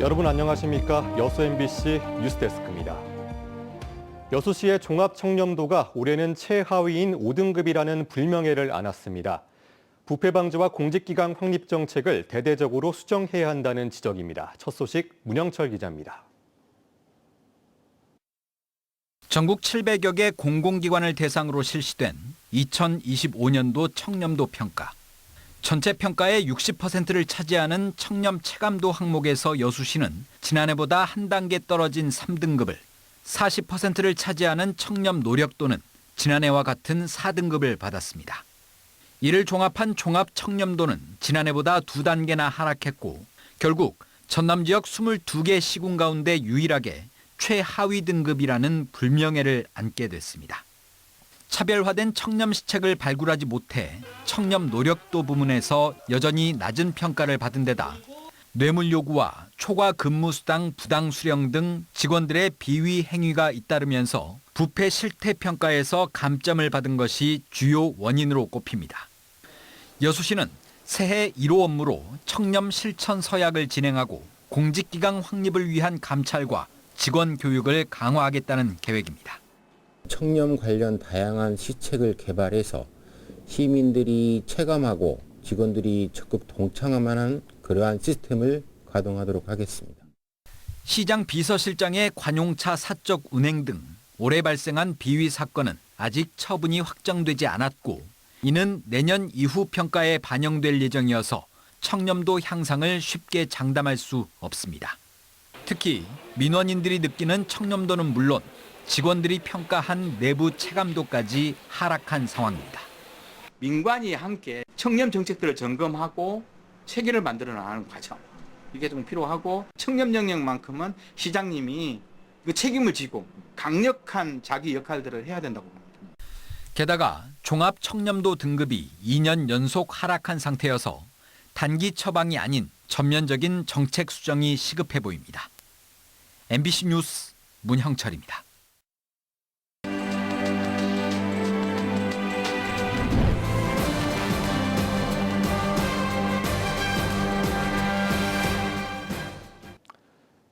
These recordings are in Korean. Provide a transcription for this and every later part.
여러분 안녕하십니까? 여수 MBC 뉴스데스크입니다. 여수시의 종합청렴도가 올해는 최하위인 5등급이라는 불명예를 안았습니다. 부패 방지와 공직기강 확립 정책을 대대적으로 수정해야 한다는 지적입니다. 첫 소식 문영철 기자입니다. 전국 700여 개 공공기관을 대상으로 실시된 2025년도 청렴도 평가. 전체 평가의 60%를 차지하는 청렴 체감도 항목에서 여수시는 지난해보다 한 단계 떨어진 3등급을, 40%를 차지하는 청렴 노력도는 지난해와 같은 4등급을 받았습니다. 이를 종합한 종합 청렴도는 지난해보다 2단계나 하락했고 결국 전남 지역 22개 시군 가운데 유일하게 최하위 등급이라는 불명예를 안게 됐습니다. 차별화된 청렴 시책을 발굴하지 못해 청렴 노력도 부문에서 여전히 낮은 평가를 받은 데다 뇌물 요구와 초과 근무 수당 부당 수령 등 직원들의 비위 행위가 잇따르면서 부패 실태 평가에서 감점을 받은 것이 주요 원인으로 꼽힙니다. 여수시는 새해 1호 업무로 청렴 실천 서약을 진행하고 공직기강 확립을 위한 감찰과 직원 교육을 강화하겠다는 계획입니다. 청렴 관련 다양한 시책을 개발해서 시민들이 체감하고 직원들이 적극 동참하는 그러한 시스템을 가동하도록 하겠습니다. 시장 비서실장의 관용차 사적 운행 등 올해 발생한 비위 사건은 아직 처분이 확정되지 않았고 이는 내년 이후 평가에 반영될 예정이어서 청렴도 향상을 쉽게 장담할 수 없습니다. 특히 민원인들이 느끼는 청렴도는 물론 직원들이 평가한 내부 체감도까지 하락한 상황입니다. 민관이 함께 청렴 정책들을 점검하고 체계를 만들어 나가는 과정, 이게 좀 필요하고 청렴 영역만큼은 시장님이 그 책임을 지고 강력한 자기 역할들을 해야 된다고 봅니다. 게다가 종합 청렴도 등급이 2년 연속 하락한 상태여서 단기 처방이 아닌 전면적인 정책 수정이 시급해 보입니다. MBC 뉴스 문형철입니다.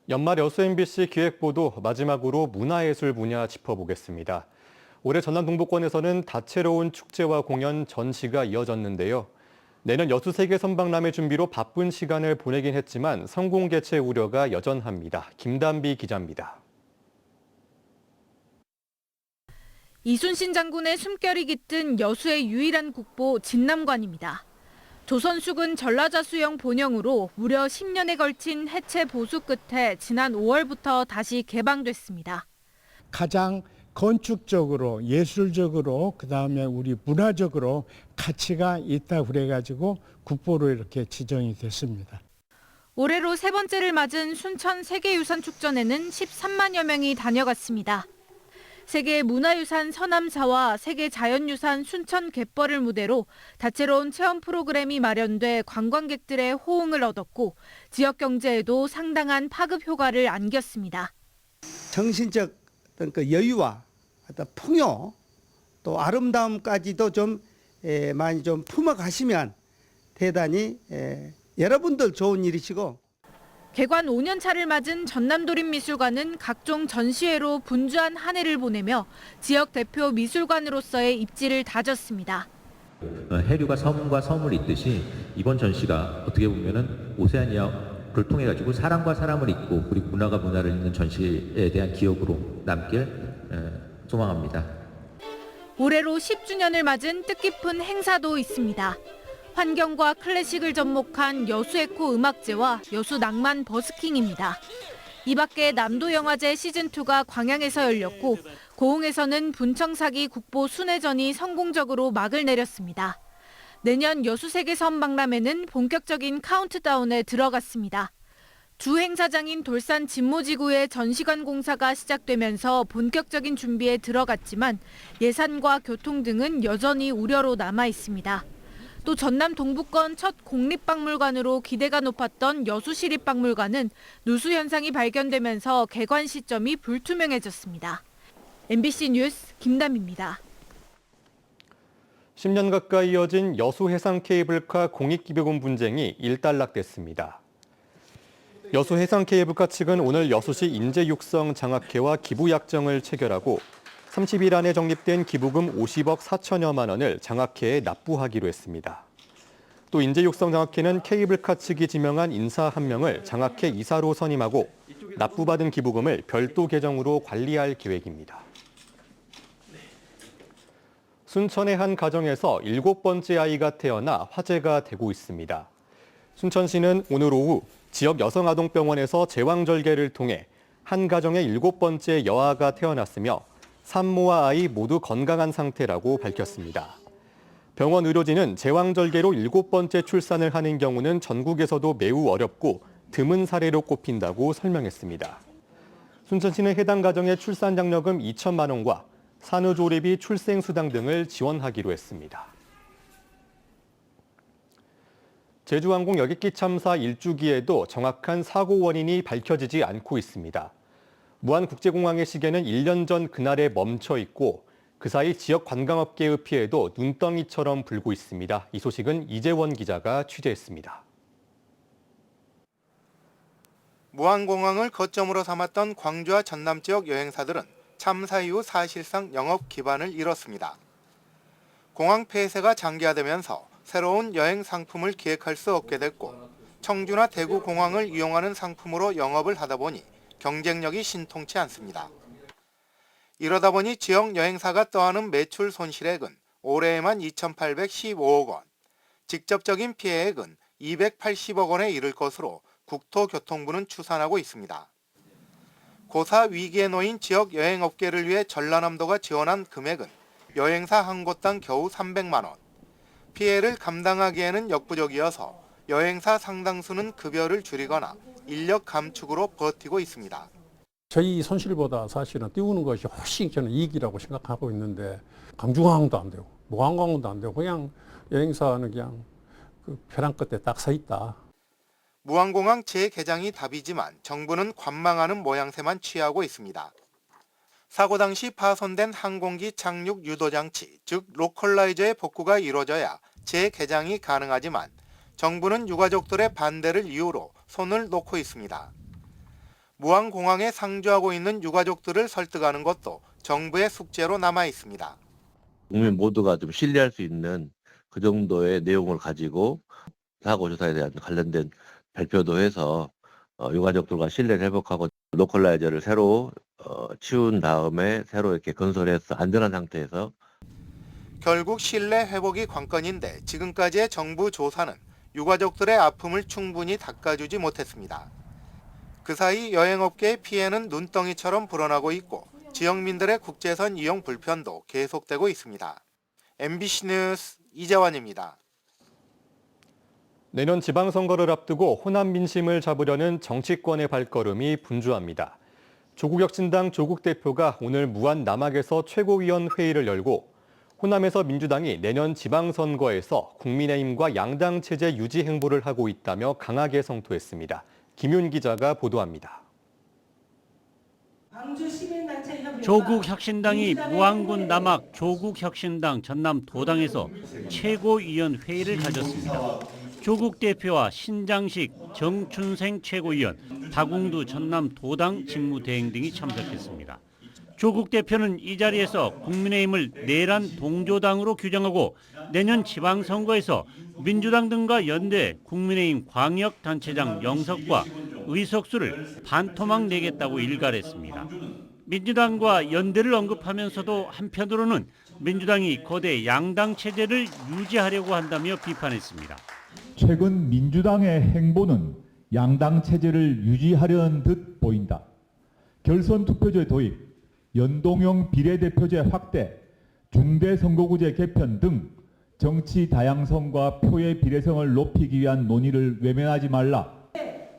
연말 여수 MBC 기획보도 마지막으로 문화예술 분야 짚어보겠습니다. 올해 전남 동부권에서는 다채로운 축제와 공연, 전시가 이어졌는데요. 내년 여수 세계 선박람회 준비로 바쁜 시간을 보내긴 했지만 성공 개최 우려가 여전합니다. 김단비 기자입니다. 이순신 장군의 숨결이 깃든 여수의 유일한 국보 진남관입니다. 조선숙은 전라자 수영 본영으로 무려 10년에 걸친 해체 보수 끝에 지난 5월부터 다시 개방됐습니다. 가장 건축적으로 예술적으로 그다음에 우리 문화적으로 가치가 있다고 그래가지고 국보로 이렇게 지정이 됐습니다. 올해로 세 번째를 맞은 순천 세계유산축전에는 13만여 명이 다녀갔습니다. 세계 문화유산 서남사와 세계 자연유산 순천 갯벌을 무대로 다채로운 체험 프로그램이 마련돼 관광객들의 호응을 얻었고 지역 경제에도 상당한 파급 효과를 안겼습니다. 정신적 어떤 그 여유와 어떤 풍요 또 아름다움까지도 좀 많이 좀 품어가시면 대단히 여러분들 좋은 일이시고. 개관 5년 차를 맞은 전남도립미술관은 각종 전시회로 분주한 한 해를 보내며 지역 대표 미술관으로서의 입지를 다졌습니다. 해류가 섬과 섬을 잇듯이 이번 전시가 어떻게 보면은 오세아니아를 통해 가지고 사람과 사람을 잇고 그리고 문화가 문화를 잇는 전시에 대한 기억으로 남길 소망합니다. 올해로 10주년을 맞은 뜻깊은 행사도 있습니다. 환경과 클래식을 접목한 여수에코 음악제와 여수 낭만 버스킹입니다. 이 밖에 남도영화제 시즌2가 광양에서 열렸고 고흥에서는 분청사기 국보 순회전이 성공적으로 막을 내렸습니다. 내년 여수세계선박람회는 본격적인 카운트다운에 들어갔습니다. 주 행사장인 돌산 진모지구의 전시관 공사가 시작되면서 본격적인 준비에 들어갔지만 예산과 교통 등은 여전히 우려로 남아 있습니다. 또 전남 동부권 첫 공립박물관으로 기대가 높았던 여수시립박물관은 누수 현상이 발견되면서 개관 시점이 불투명해졌습니다. MBC 뉴스 김담입니다. 10년 가까이 이어진 여수 해상 케이블카 공익기부금 분쟁이 일단락됐습니다. 여수 해상 케이블카 측은 오늘 여수시 인재 육성 장학회와 기부 약정을 체결하고 30일 안에 적립된 기부금 50억 4천여만 원을 장학회에 납부하기로 했습니다. 또 인재 육성 장학회는 케이블카 측이 지명한 인사 1명을 장학회 이사로 선임하고 납부받은 기부금을 별도 계정으로 관리할 계획입니다. 순천의 한 가정에서 7번째 아이가 태어나 화제가 되고 있습니다. 순천시는 오늘 오후 지역 여성아동병원에서 제왕절개를 통해 한 가정의 7번째 여아가 태어났으며 산모와 아이 모두 건강한 상태라고 밝혔습니다. 병원 의료진은 제왕절개로 7번째 출산을 하는 경우는 전국에서도 매우 어렵고 드문 사례로 꼽힌다고 설명했습니다. 순천시는 해당 가정의 출산 장려금 2천만 원과 산후조리비, 출생수당 등을 지원하기로 했습니다. 제주항공 여객기 참사 1주기에도 정확한 사고 원인이 밝혀지지 않고 있습니다. 무안국제공항의 시계는 1년 전 그날에 멈춰 있고 그 사이 지역 관광업계의 피해도 눈덩이처럼 불고 있습니다. 이 소식은 이재원 기자가 취재했습니다. 무안공항을 거점으로 삼았던 광주와 전남 지역 여행사들은 참사 이후 사실상 영업 기반을 잃었습니다. 공항 폐쇄가 장기화되면서 새로운 여행 상품을 기획할 수 없게 됐고 청주나 대구 공항을 이용하는 상품으로 영업을 하다 보니 경쟁력이 신통치 않습니다. 이러다 보니 지역 여행사가 떠안은 매출 손실액은 올해에만 2,815억 원, 직접적인 피해액은 280억 원에 이를 것으로 국토교통부는 추산하고 있습니다. 고사 위기에 놓인 지역 여행업계를 위해 전라남도가 지원한 금액은 여행사 한 곳당 겨우 300만 원. 피해를 감당하기에는 역부족이어서 여행사 상당수는 급여를 줄이거나 인력 감축으로 버티고 있습니다. 저희 손실보다 사실은 띄우는 것이 훨씬 저는 이익이라고 생각하고 있는데 광주공항도 안 되고 무안공항도 안 되고 그냥 여행사는 그냥 그 벼랑 끝에 딱 서 있다. 무안공항 재개장이 답이지만 정부는 관망하는 모양새만 취하고 있습니다. 사고 당시 파손된 항공기 착륙 유도 장치, 즉 로컬라이저의 복구가 이루어져야 재개장이 가능하지만 정부는 유가족들의 반대를 이유로 손을 놓고 있습니다. 무안공항에 상주하고 있는 유가족들을 설득하는 것도 정부의 숙제로 남아 있습니다. 국민 모두가 좀 신뢰할 수 있는 그 정도의 내용을 가지고 사고 조사에 대한 관련된 발표도 해서 유가족들과 신뢰를 회복하고 로컬라이저를 새로 치운 다음에 새로 이렇게 건설해서 안전한 상태에서 결국 신뢰 회복이 관건인데 지금까지의 정부 조사는 유가족들의 아픔을 충분히 닦아주지 못했습니다. 그 사이 여행업계의 피해는 눈덩이처럼 불어나고 있고 지역민들의 국제선 이용 불편도 계속되고 있습니다. MBC 뉴스 이재환입니다. 내년 지방선거를 앞두고 호남 민심을 잡으려는 정치권의 발걸음이 분주합니다. 조국혁신당 조국 대표가 오늘 무안 남학에서 최고위원 회의를 열고 호남에서 민주당이 내년 지방선거에서 국민의힘과 양당 체제 유지 행보를 하고 있다며 강하게 성토했습니다. 김윤 기자가 보도합니다. 조국혁신당이 무안군 남학 조국혁신당 전남 도당에서 최고위원 회의를 가졌습니다. 조국 대표와 신장식 정춘생 최고위원, 박웅두 전남 도당 직무대행 등이 참석했습니다. 조국 대표는 이 자리에서 국민의힘을 내란 동조당으로 규정하고 내년 지방선거에서 민주당 등과 연대 국민의힘 광역단체장 영석과 의석수를 반토막 내겠다고 일갈했습니다. 민주당과 연대를 언급하면서도 한편으로는 민주당이 거대 양당 체제를 유지하려고 한다며 비판했습니다. 최근 민주당의 행보는 양당 체제를 유지하려는 듯 보인다. 결선 투표제 도입, 연동형 비례대표제 확대, 중대선거구제 개편 등 정치 다양성과 표의 비례성을 높이기 위한 논의를 외면하지 말라.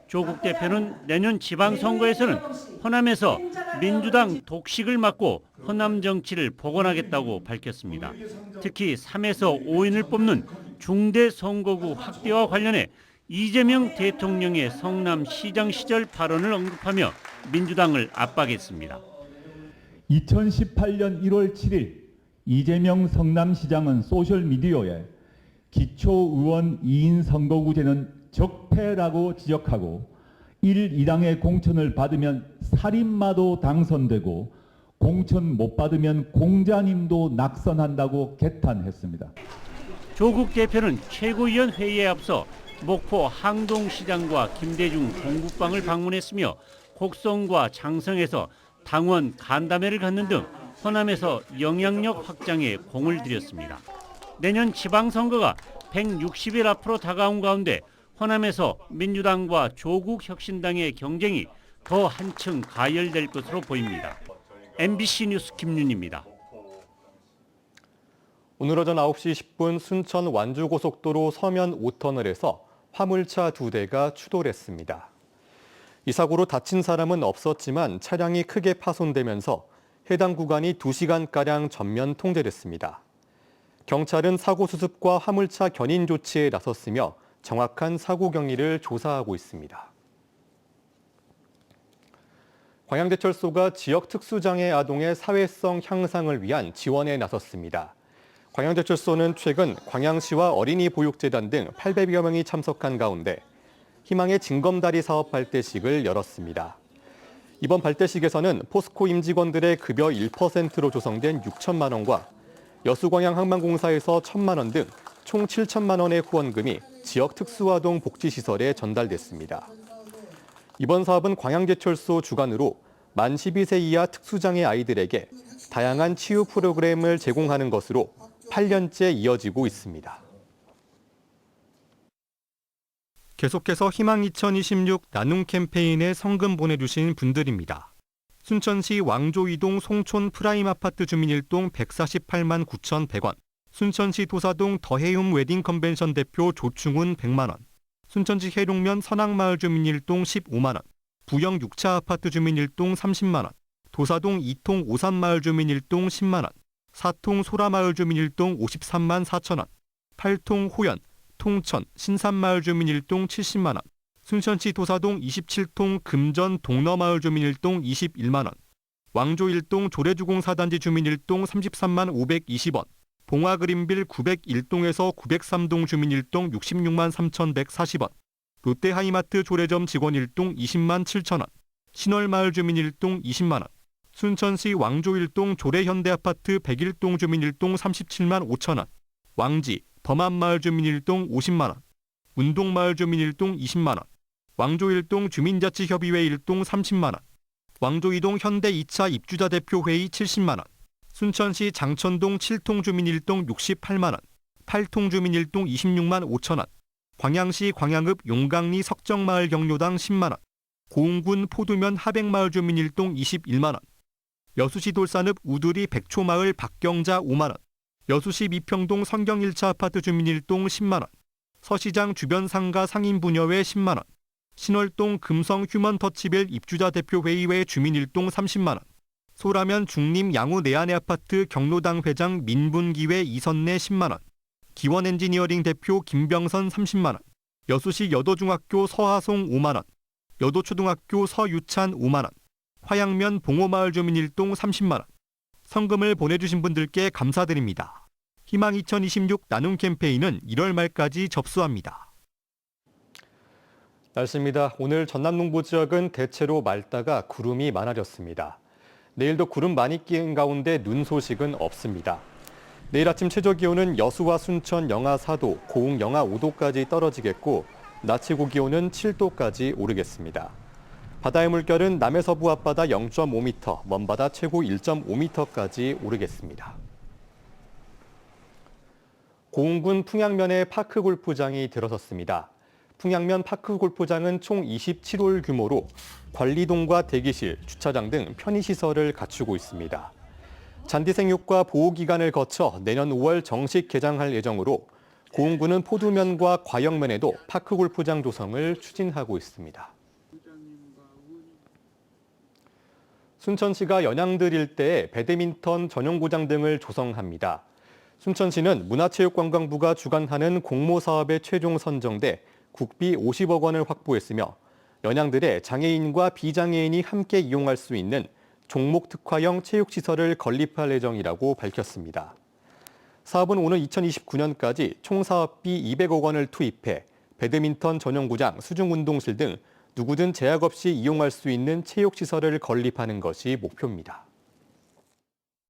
조국 대표는 내년 지방선거에서는 호남에서 민주당 독식을 막고 호남 정치를 복원하겠다고 밝혔습니다. 특히 3에서 5인을 뽑는 중대선거구 확대와 관련해 이재명 대통령의 성남시장 시절 발언을 언급하며 민주당을 압박했습니다. 2018년 1월 7일 이재명 성남시장은 소셜미디어에 기초의원 2인 선거구제는 적폐라고 지적하고 1당의 공천을 받으면 살인마도 당선되고 공천 못 받으면 공자님도 낙선한다고 개탄했습니다. 조국 대표는 최고위원 회의에 앞서 목포 항동시장과 김대중 동국방을 방문했으며 곡성과 장성에서 당원 간담회를 갖는 등 호남에서 영향력 확장에 공을 들였습니다. 내년 지방선거가 160일 앞으로 다가온 가운데 호남에서 민주당과 조국혁신당의 경쟁이 더 한층 가열될 것으로 보입니다. MBC 뉴스 김윤입니다. 오늘 오전 9시 10분 순천 완주고속도로 서면 5터널에서 화물차 2대가 추돌했습니다. 이 사고로 다친 사람은 없었지만 차량이 크게 파손되면서 해당 구간이 2시간가량 전면 통제됐습니다. 경찰은 사고 수습과 화물차 견인 조치에 나섰으며 정확한 사고 경위를 조사하고 있습니다. 광양대철소가 지역 특수장애 아동의 사회성 향상을 위한 지원에 나섰습니다. 광양대철소는 최근 광양시와 어린이보육재단 등 800여 명이 참석한 가운데 희망의 징검다리 사업 발대식을 열었습니다. 이번 발대식에서는 포스코 임직원들의 급여 1%로 조성된 6천만 원과 여수광양항만공사에서 1,000만 원 등 총 7천만 원의 후원금이 지역 특수아동 복지시설에 전달됐습니다. 이번 사업은 광양제철소 주관으로 만 12세 이하 특수장애 아이들에게 다양한 치유 프로그램을 제공하는 것으로 8년째 이어지고 있습니다. 계속해서 희망 2026 나눔 캠페인에 성금 보내주신 분들입니다. 순천시 왕조이동 송촌 프라임 아파트 주민 1동 148만 9,100원, 순천시 도사동 더해움 웨딩 컨벤션 대표 조충훈 100만 원, 순천시 해룡면 선악마을 주민 1동 15만 원, 부영 6차 아파트 주민 1동 30만 원, 도사동 2통 오산마을 주민 1동 10만 원, 4통 소라마을 주민 1동 53만 4천 원, 8통 호연, 통천, 신산마을 주민 1동 70만 원, 순천시 도사동 27통 금전 동너마을 주민 1동 21만 원, 왕조 1동 조례주공 4단지 주민 1동 33만 520원, 봉화그린빌 901동에서 903동 주민 1동 66만 3,140원, 롯데하이마트 조례점 직원 1동 20만 7천 원, 신월마을 주민 1동 20만 원, 순천시 왕조 1동 조례현대아파트 101동 주민 1동 37만 5천 원, 왕지, 범안마을 주민 1동 50만 원, 운동마을 주민 1동 20만 원, 왕조 1동 주민자치협의회 1동 30만 원, 왕조 2동 현대 2차 입주자 대표회의 70만 원, 순천시 장천동 7통 주민 1동 68만 원, 8통 주민 1동 26만 5천 원, 광양시 광양읍 용강리 석정마을 경로당 10만 원, 고흥군 포두면 하백마을 주민 1동 21만 원, 여수시 돌산읍 우두리 백초마을 박경자 5만 원, 여수시 미평동 성경 1차 아파트 주민 1동 10만 원, 서시장 주변 상가 상인 부녀회 10만 원, 신월동 금성 휴먼터치벨 입주자 대표회의회 주민 1동 30만 원, 소라면 중림 양우 내안의 아파트 경로당 회장 민분기회 이선내 10만 원, 기원 엔지니어링 대표 김병선 30만 원, 여수시 여도중학교 서하송 5만 원, 여도초등학교 서유찬 5만 원, 화양면 봉호마을 주민 1동 30만 원. 성금을 보내주신 분들께 감사드립니다. 희망 2026 나눔 캠페인은 1월 말까지 접수합니다. 날씨입니다. 오늘 전남 농부 지역은 대체로 맑다가 구름이 많아졌습니다. 내일도 구름 많이 낀 가운데 눈 소식은 없습니다. 내일 아침 최저 기온은 여수와 순천 영하 4도, 고흥 영하 5도까지 떨어지겠고 낮 최고 기온은 7도까지 오르겠습니다. 바다의 물결은 남해서부 앞바다 0.5m, 먼바다 최고 1.5m까지 오르겠습니다. 고흥군 풍양면에 파크 골프장이 들어섰습니다. 풍양면 파크 골프장은 총 27홀 규모로 관리동과 대기실, 주차장 등 편의시설을 갖추고 있습니다. 잔디 생육과 보호기간을 거쳐 내년 5월 정식 개장할 예정으로 고흥군은 포두면과 과영면에도 파크 골프장 조성을 추진하고 있습니다. 순천시가 연양들 일대에 배드민턴 전용구장 등을 조성합니다. 순천시는 문화체육관광부가 주관하는 공모사업에 최종 선정돼 국비 50억 원을 확보했으며 연양들에 장애인과 비장애인이 함께 이용할 수 있는 종목 특화형 체육시설을 건립할 예정이라고 밝혔습니다. 사업은 오는 2029년까지 총 사업비 200억 원을 투입해 배드민턴 전용구장, 수중운동실 등 누구든 제약 없이 이용할 수 있는 체육시설을 건립하는 것이 목표입니다.